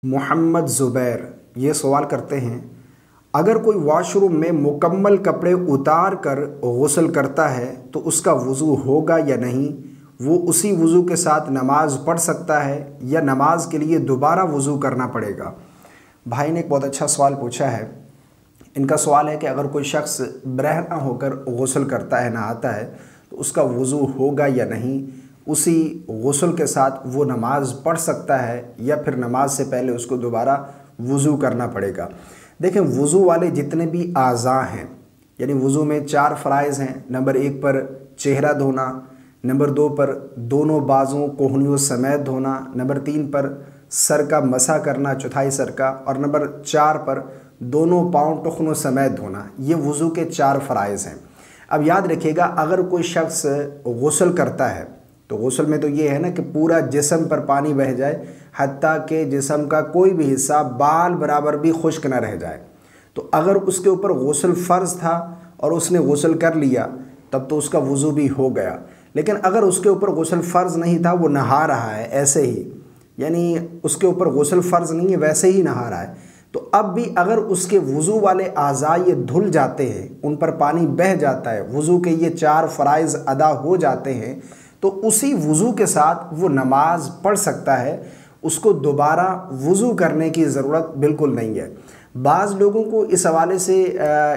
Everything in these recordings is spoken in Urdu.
محمد زبیر یہ سوال کرتے ہیں، اگر کوئی واش روم میں مکمل کپڑے اتار کر غسل کرتا ہے تو اس کا وضو ہوگا یا نہیں؟ وہ اسی وضو کے ساتھ نماز پڑھ سکتا ہے یا نماز کے لیے دوبارہ وضو کرنا پڑے گا؟ بھائی نے ایک بہت اچھا سوال پوچھا ہے۔ ان کا سوال ہے کہ اگر کوئی شخص برہنہ ہو کر غسل کرتا ہے، نہاتا ہے، تو اس کا وضو ہوگا یا نہیں؟ اسی غسل کے ساتھ وہ نماز پڑھ سکتا ہے یا پھر نماز سے پہلے اس کو دوبارہ وضو کرنا پڑے گا؟ دیکھیں، وضو والے جتنے بھی اعضاء ہیں، یعنی وضو میں 4 فرائض ہیں۔ نمبر 1 پر چہرہ دھونا، نمبر 2 پر دونوں بازوں کوہنیوں سمیت دھونا، نمبر 3 پر سر کا مسح کرنا، چوتھائی سر کا، اور نمبر 4 پر دونوں پاؤں ٹخنوں سمیت دھونا۔ یہ وضو کے 4 فرائض ہیں۔ اب یاد رکھیے گا، اگر کوئی شخص غسل کرتا ہے تو غسل میں تو یہ ہے نا کہ پورا جسم پر پانی بہہ جائے، حتیٰ کہ جسم کا کوئی بھی حصہ بال برابر بھی خشک نہ رہ جائے۔ تو اگر اس کے اوپر غسل فرض تھا اور اس نے غسل کر لیا تب تو اس کا وضو بھی ہو گیا۔ لیکن اگر اس کے اوپر غسل فرض نہیں تھا، وہ نہا رہا ہے ایسے ہی، یعنی اس کے اوپر غسل فرض نہیں ہے، ویسے ہی نہا رہا ہے، تو اب بھی اگر اس کے وضو والے اعضاء یہ دھل جاتے ہیں، ان پر پانی بہہ جاتا ہے، وضو کے یہ 4 فرائض ادا ہو جاتے ہیں، تو اسی وضو کے ساتھ وہ نماز پڑھ سکتا ہے۔ اس کو دوبارہ وضو کرنے کی ضرورت بالکل نہیں ہے۔ بعض لوگوں کو اس حوالے سے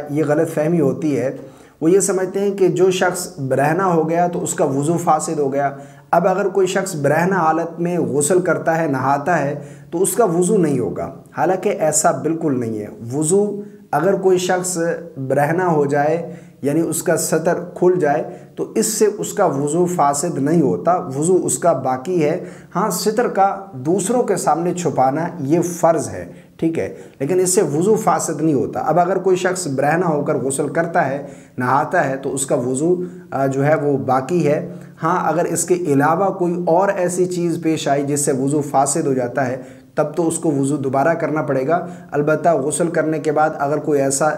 یہ غلط فہمی ہوتی ہے، وہ یہ سمجھتے ہیں کہ جو شخص برہنہ ہو گیا تو اس کا وضو فاسد ہو گیا۔ اب اگر کوئی شخص برہنہ حالت میں غسل کرتا ہے، نہاتا ہے، تو اس کا وضو نہیں ہوگا، حالانکہ ایسا بالکل نہیں ہے۔ وضو اگر کوئی شخص برہنہ ہو جائے، یعنی اس کا سطر کھل جائے، تو اس سے اس کا وضو فاسد نہیں ہوتا، وضو اس کا باقی ہے۔ ہاں، سطر کا دوسروں کے سامنے چھپانا یہ فرض ہے، ٹھیک ہے، لیکن اس سے وضو فاسد نہیں ہوتا۔ اب اگر کوئی شخص برہنہ ہو کر غسل کرتا ہے، نہاتا ہے، تو اس کا وضو جو ہے وہ باقی ہے۔ ہاں، اگر اس کے علاوہ کوئی اور ایسی چیز پیش آئی جس سے وضو فاسد ہو جاتا ہے، تب تو اس کو وضو دوبارہ کرنا پڑے گا۔ البتہ غسل کرنے کے بعد اگر کوئی ایسا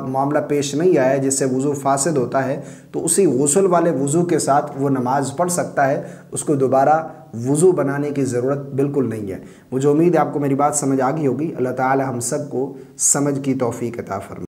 معاملہ پیش نہیں آیا جس سے وضو فاسد ہوتا ہے، تو اسی غسل والے وضو کے ساتھ وہ نماز پڑھ سکتا ہے، اس کو دوبارہ وضو بنانے کی ضرورت بالکل نہیں ہے۔ مجھے امید ہے آپ کو میری بات سمجھ آ گئی ہوگی۔ اللہ تعالی ہم سب کو سمجھ کی توفیق عطا فرمائے۔